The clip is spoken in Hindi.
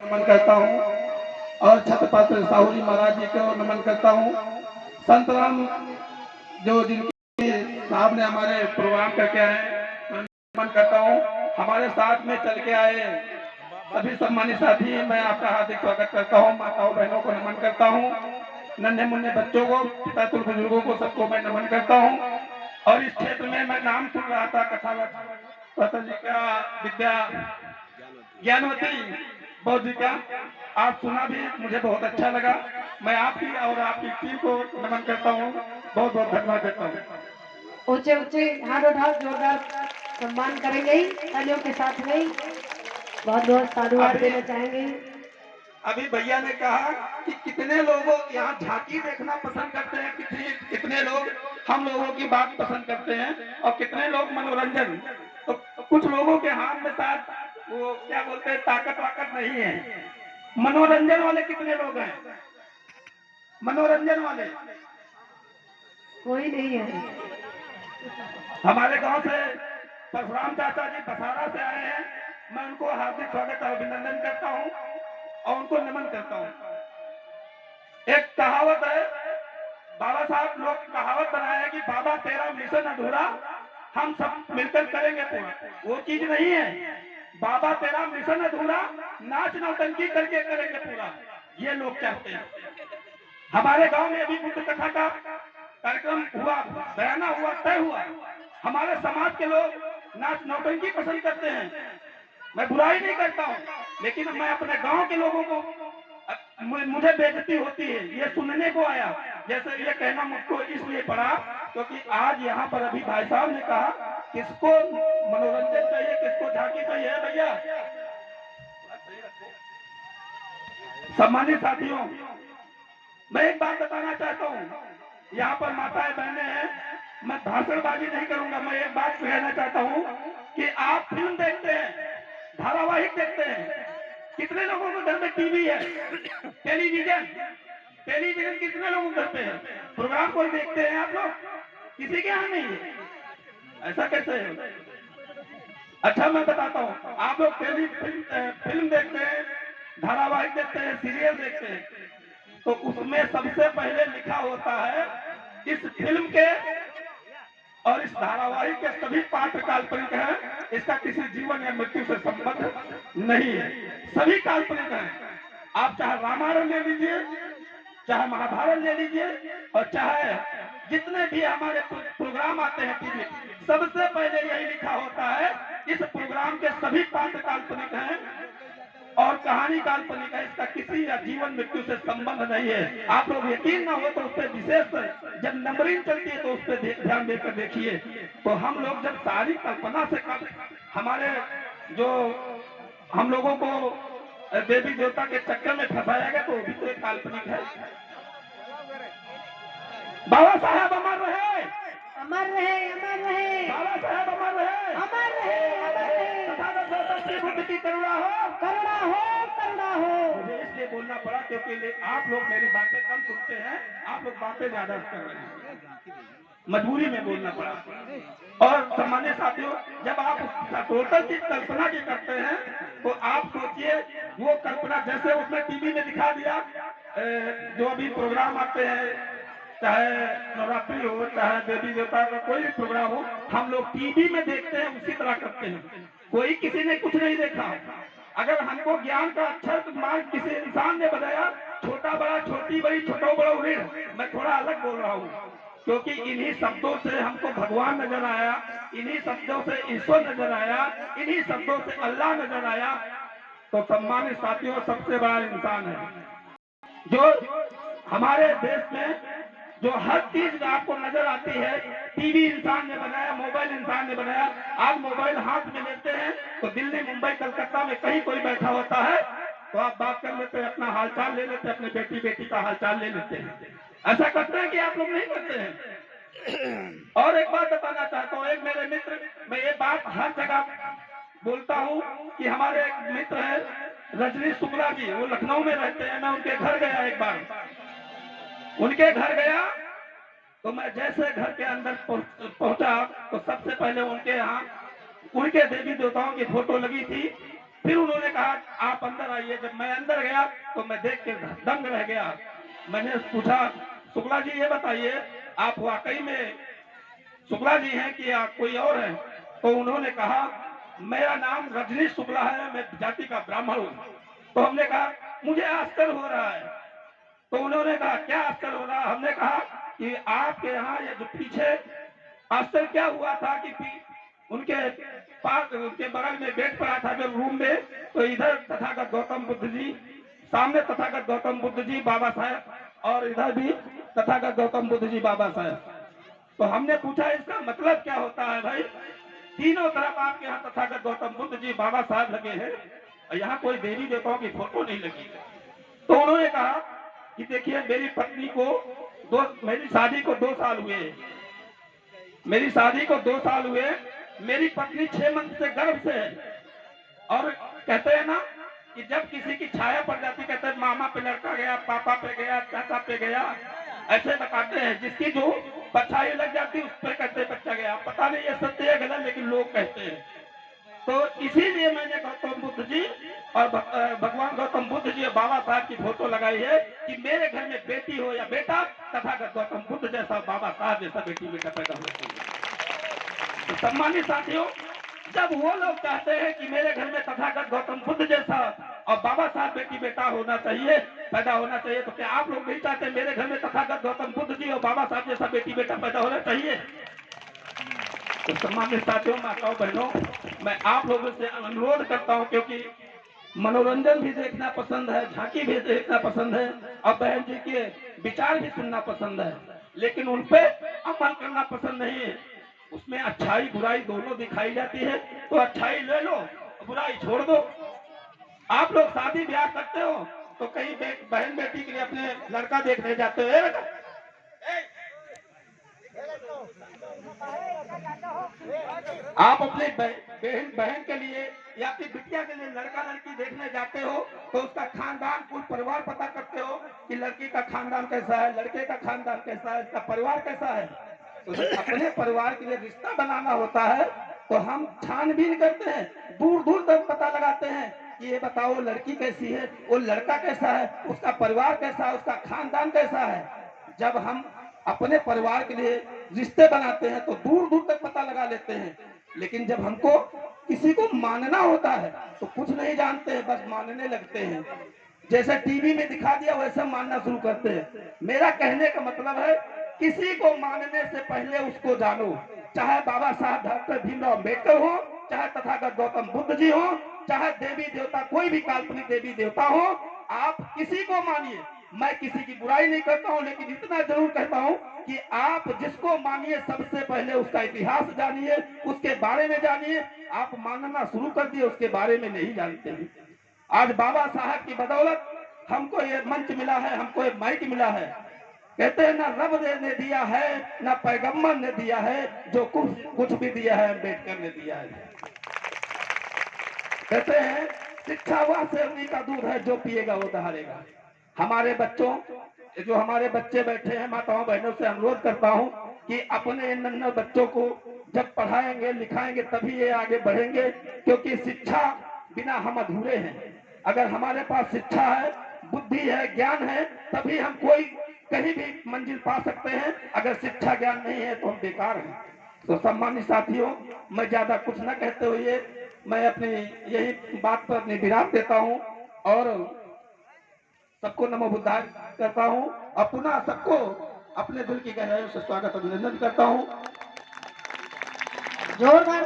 नमन करता हूँ और छत्रपति साहूजी महाराज जी को नमन करता हूँ। संत राम जो जिनके साहब ने हमारे प्रोग्राम करके आए, मैं नमन करता हूँ। हमारे साथ में चल के आए सभी सम्मानित साथी, मैं आपका हार्दिक स्वागत करता हूँ। माताओं बहनों को नमन करता हूँ, नन्हे मुन्ने बच्चों को, पिता तुल बुजुर्गों को, सबको मैं नमन करता हूँ। और इस क्षेत्र में मैं नाम सुन रहा था कथावत जी का, विद्या ज्ञानवती बौद्ध जी का, आप सुना भी, मुझे बहुत अच्छा लगा। मैं आपकी और आपकी टीम को नमन करता हूँ, बहुत बहुत धन्यवाद देता हूँ। ऊंचे ऊंचे हाथ उठाओ, जोरदार सम्मान करेंगे तालियों के साथ में, बहुत बहुत साधुवाद देना चाहेंगे। अभी भैया ने कहा कि कितने लोग यहाँ झांकी देखना पसंद करते हैं, कितने लोग हम लोगों की बात पसंद करते हैं और कितने लोग मनोरंजन। तो कुछ लोगों के हाथ में साथ वो क्या बोलते हैं, ताकत वाकत नहीं है। मनोरंजन वाले कितने लोग हैं? मनोरंजन वाले कोई नहीं है। हमारे गांव से परशुराम चाचा जी बसारा से आए हैं, मैं उनको हार्दिक स्वागत और अभिनंदन करता हूँ और उनको नमन करता हूँ। एक कहावत है, बाबा साहब लोग कहावत बनाए हैं कि बाबा तेरा मिशन अधूरा, हम सब मिलकर करेंगे पूरा। वो चीज नहीं है। बाबा तेरा मिशन अधूरा, नाच नौटंकी करके करेंगे पूरा, ये लोग चाहते हैं। हमारे गांव में अभी बुद्ध कथा का कार्यक्रम हुआ, बयाना हुआ, तय हुआ। हमारे समाज के लोग नाच नौटंकी पसंद करते हैं, मैं बुराई नहीं करता हूँ, लेकिन मैं अपने गांव के लोगों को, मुझे बेइज्जती होती है ये सुनने को आया। जैसे ये कहना मुझको इसलिए पड़ा क्योंकि आज यहाँ पर अभी भाई साहब ने कहा किसको मनोरंजन चाहिए, किसको झांकी चाहिए। भैया सम्मानित साथियों, मैं एक बात बताना चाहता हूँ, यहाँ पर माताएं बहनें हैं, मैं भाषणबाजी नहीं करूंगा। मैं एक बात कहना चाहता हूँ कि आप फिल्म देखते हैं, धारावाहिक देखते हैं, कितने लोगों के घर में टीवी है, टेलीविजन टेलीविजन कितने लोगों के घर पे है? प्रोग्राम कोई देखते हैं आप लोग? किसी के यहाँ नहीं है। ऐसा कैसे है? अच्छा मैं बताता हूँ, आप लोग फिल्म देखते हैं, धारावाहिक देखते हैं, सीरियल देखते हैं, तो उसमें सबसे पहले लिखा होता है इस फिल्म के और इस धारावाहिक के सभी पात्र काल्पनिक हैं, इसका किसी जीवन या मृत्यु से संबंध नहीं है, सभी काल्पनिक हैं। आप चाहे रामायण ले लीजिए, चाहे महाभारत ले लीजिए, और चाहे जितने भी हमारे प्रोग्राम आते हैं टीवी, सबसे पहले यही लिखा होता है इस प्रोग्राम के सभी पात्र काल्पनिक हैं और कहानी काल्पनिक है, इसका किसी या जीवन मृत्यु से संबंध नहीं है। आप लोग यकीन ना हो तो उस पर विशेष जब नंबरिंग चलती है तो उस पर ध्यान देकर देखिए। तो हम लोग जब सारी कल्पना से हमारे जो हम लोगों को देवी देवता के चक्कर में फंसाया गया, तो वो भी तो एक काल्पनिक है। बाबा साहब अमर रहे, अमर रहे, अमर रहे, बाबा साहब अमर रहे, अमर रहे, अमर रहे। बुद्ध की करुणा हो, करुणा हो, करुणा हो। मुझे इसलिए बोलना पड़ा क्योंकि आप लोग मेरी बातें कम सुनते हैं, आप लोग बातें ज्यादा कर रहे हैं, मजबूरी में बोलना पड़ा। और सामान्य साथियों, जब आप टोटल चीज कल्पना की करते हैं तो आप सोचिए वो कल्पना, जैसे उसने टीवी में दिखा दिया, जो अभी प्रोग्राम आते हैं, चाहे नवरात्रि हो, चाहे देवी देवता का कोई भी प्रोग्राम हो, हम लोग टीवी में देखते हैं, उसी तरह करते हैं। कोई किसी ने कुछ नहीं देखा। अगर हमको ज्ञान का अक्षर मार्ग किसी इंसान ने बताया, छोटा बड़ा, छोटी बड़ी, छोटा बड़ा ऋण, मैं थोड़ा अलग बोल रहा हूँ क्योंकि इन्हीं शब्दों से हमको भगवान नजर आया, इन्हीं शब्दों से ईश्वर नजर आया, इन्हीं शब्दों से अल्लाह नजर आया। तो सम्मानित साथियों, सबसे बड़ा इंसान है जो हमारे देश में जो हर चीज आपको नजर आती है, टीवी इंसान ने बनाया, मोबाइल इंसान ने बनाया। आप मोबाइल हाथ में लेते हैं तो दिल्ली, मुंबई, कलकत्ता में कहीं कोई बैठा होता है तो आप बात कर लेते हैं, अपना हालचाल ले लेते हैं, अपने बेटी का हालचाल ले लेते हैं। ऐसा करते हैं कि आप लोग नहीं करते हैं? और एक बात बताना चाहता हूँ, एक मेरे मित्र, मैं ये बात हर जगह बोलता हूँ कि हमारे एक मित्र है रजनी शुक्ला जी, वो लखनऊ में रहते हैं। मैं उनके घर गया एक बार, उनके घर गया तो मैं जैसे घर के अंदर पहुंचा तो सबसे पहले उनके यहाँ उनके देवी देवताओं की फोटो लगी थी, फिर उन्होंने कहा आप अंदर आइए। जब मैं अंदर गया तो मैं देख के दंग रह गया। मैंने पूछा शुक्ला जी ये बताइए आप वाकई में शुक्ला जी हैं कि आप कोई और है? तो उन्होंने कहा मेरा नाम रजनीश शुक्ला है, मैं जाति का ब्राह्मण हूँ। तो हमने कहा मुझे आश्चर्य हो रहा है। तो उन्होंने कहा क्या आश्चर्य हो रहा? हमने कहा कि आपके यहाँ ये जो पीछे आश्चर्य क्या हुआ था कि उनके पास उनके बगल में बेड पड़ा था जब रूम में, तो इधर तथागत गौतम बुद्ध जी, सामने तथागत गौतम बुद्ध जी बाबा साहब, और इधर भी तथागत गौतम बुद्ध जी बाबा साहब। तो हमने पूछा इसका मतलब क्या होता है भाई? तीनों तरफ आपके यहाँ तथागत गौतम बुद्ध जी बाबा साहब लगे हैं और यहाँ कोई देवी देवताओं की फोटो नहीं लगी है। तो उन्होंने कहा कि देखिए मेरी पत्नी को मेरी शादी को 2 साल हुए, मेरी शादी को 2 साल हुए, मेरी पत्नी 6 मंथ से गर्भ से है। और कहते हैं ना कि जब किसी की छाया पड़ जाती, कहते हैं मामा पे लड़का गया, पापा पे गया, चाचा पे गया, ऐसे बताते हैं। जिसकी जो परछाई लग जाती उस पर कहते हैं बच्चा गया। पता नहीं ये सत्य है गलत, लेकिन लोग कहते हैं। तो इसीलिए मैंने गौतम बुद्ध जी और भगवान गौतम बुद्ध जी और बाबा साहब की फोटो लगाई है कि मेरे घर में बेटी हो या बेटा, तथागत गौतम बुद्ध जैसा, बाबा साहब जैसा बेटी बेटा पैदा होना चाहिए। तो सम्मानित साथियों, जब वो लोग चाहते हैं कि मेरे घर में तथागत गौतम बुद्ध जैसा और बाबा साहब बेटी बेटा होना चाहिए, पैदा होना चाहिए, तो क्या आप लोग नहीं चाहते मेरे घर में तथागत गौतम बुद्ध जी और बाबा साहब जैसा बेटी बेटा पैदा होना चाहिए? तो सम्मानित साथियों, माताओं बहनों, मैं आप लोगों से अनुरोध करता हूं, क्योंकि मनोरंजन भी देखना पसंद है, झांकी भी देखना पसंद है और बहन जी के विचार भी सुनना पसंद है, लेकिन उन पे अमल करना पसंद नहीं है। उसमें अच्छाई बुराई दोनों दिखाई जाती है, तो अच्छाई ले लो, बुराई छोड़ दो। आप लोग शादी ब्याह करते हो तो कहीं बहन बेटी के लिए अपने लड़का देखने जाते हो, बेटा आप अपने बहन के लिए या अपनी बिटिया के लिए लड़का लड़की देखने जाते हो तो उसका खानदान कुल परिवार पता करते हो कि लड़की का खानदान कैसा है, लड़के का खानदान कैसा है, इसका परिवार कैसा है। तो जब अपने परिवार के लिए रिश्ता बनाना होता है तो हम छानबीन करते हैं, दूर दूर तक पता लगाते हैं कि ये बताओ लड़की कैसी है, वो लड़का कैसा है, उसका परिवार कैसा है, उसका खानदान कैसा है। जब हम अपने परिवार के लिए रिश्ते बनाते हैं तो दूर दूर तक पता लगा लेते हैं, लेकिन जब हमको किसी को मानना होता है तो कुछ नहीं जानते हैं, बस मानने लगते हैं। जैसे टीवी में दिखा दिया वैसे मानना शुरू करते हैं। मेरा कहने का मतलब है किसी को मानने से पहले उसको जानो, चाहे बाबा साहब डॉक्टर भीमराव अम्बेडकर हो, चाहे तथागत गौतम बुद्ध जी हो, चाहे देवी देवता कोई भी काल्पनिक देवी देवता हो, आप किसी को मानिए। मैं किसी की बुराई नहीं करता हूं, लेकिन इतना जरूर कहता हूं कि आप जिसको मानिए सबसे पहले उसका इतिहास जानिए, उसके बारे में जानिए। आप मानना शुरू कर दिए, उसके बारे में नहीं जानते हैं। आज बाबा साहब की बदौलत हमको ये मंच मिला है, हमको ये माइक मिला है। कहते हैं ना रब ने दिया है ना पैगंबर ने दिया है, जो कुछ भी दिया है अम्बेडकर ने दिया है। कहते हैं शिक्षा वह शेरनी का दूध है, जो पिएगा वो दहाड़ेगा। हमारे बच्चों, जो हमारे बच्चे बैठे हैं, माताओं बहनों से अनुरोध करता हूं कि अपने नन्हे बच्चों को जब पढ़ाएंगे लिखाएंगे तभी ये आगे बढ़ेंगे, क्योंकि शिक्षा बिना हम अधूरे हैं। अगर हमारे पास शिक्षा है, बुद्धि है, ज्ञान है, तभी हम कोई कहीं भी मंजिल पा सकते हैं। अगर शिक्षा ज्ञान नहीं है तो हम बेकार हैं। तो सम्मानित साथियों, मैं ज्यादा कुछ न कहते हुए मैं अपनी यही बात पर अपनी विराम देता हूं और सबको नमो बुद्धाय करता हूं और पुनः सबको अपने दिल की गहराइयों से स्वागत अभिनंदन करता हूं। जोरदार